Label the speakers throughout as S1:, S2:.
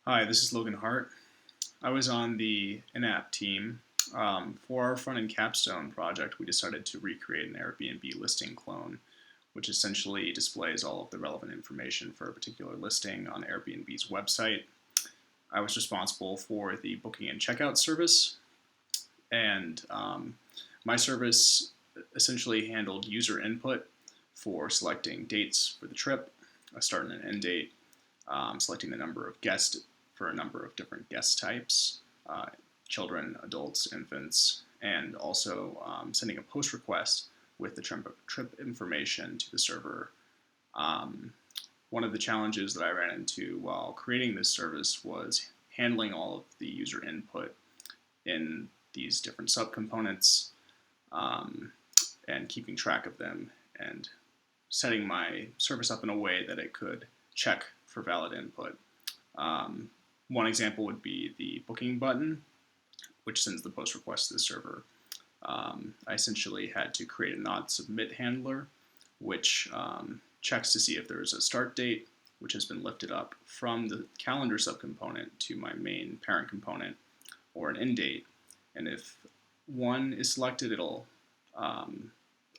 S1: Hi, this is Logan Hart. I was on the in-app team. For our front-end capstone project, we decided to recreate an Airbnb listing clone, which essentially displays all of the relevant information for a particular listing on Airbnb's website. I was responsible for the booking and checkout service, and my service essentially handled user input for selecting dates for the trip, a start and an end date, selecting the number of guests for a number of different guest types, uh, children, adults, infants, and also sending a post request with the trip information to the server. Um, One of the challenges that I ran into while creating this service was handling all of the user input in these different subcomponents, um, and keeping track of them and setting my service up in a way that it could check for valid input. Um, One example would be the booking button, which sends the post request to the server. I essentially had to create a not submit handler, which checks to see if there is a start date, which has been lifted up from the calendar subcomponent to my main parent component, or an end date. And if one is selected, it'll um,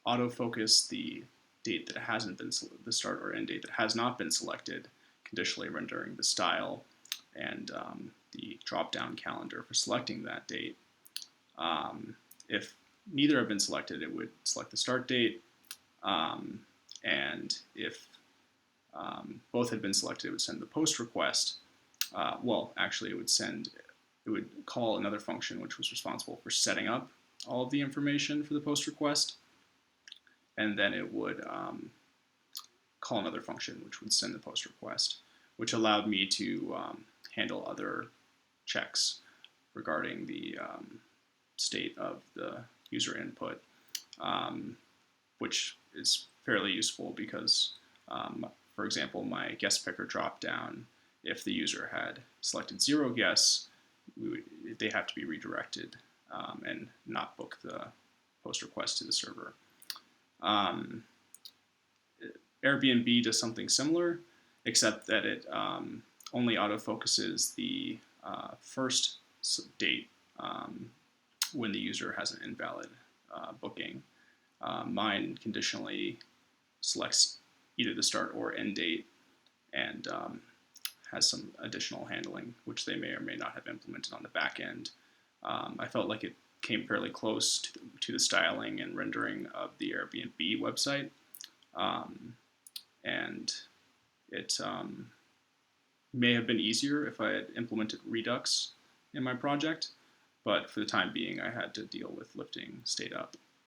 S1: autofocus the date that hasn't been the start or end date that has not been selected, conditionally rendering the style and the drop-down calendar for selecting that date. If neither have been selected, it would select the start date, um, and if both had been selected, it would send the post request. Actually, it would call another function which was responsible for setting up all of the information for the post request, and then it would call another function which would send the post request, which allowed me to handle other checks regarding the state of the user input, which is fairly useful because, for example, my guest picker dropdown, if the user had selected 0 guests, they have to be redirected and not book the post request to the server. Um, Airbnb does something similar, except that it only autofocuses the first date when the user has an invalid booking. Mine conditionally selects either the start or end date and has some additional handling, which they may or may not have implemented on the back end. I felt like it came fairly close to the styling and rendering of the Airbnb website. And it may have been easier if I had implemented Redux in my project, but for the time being, I had to deal with lifting state up.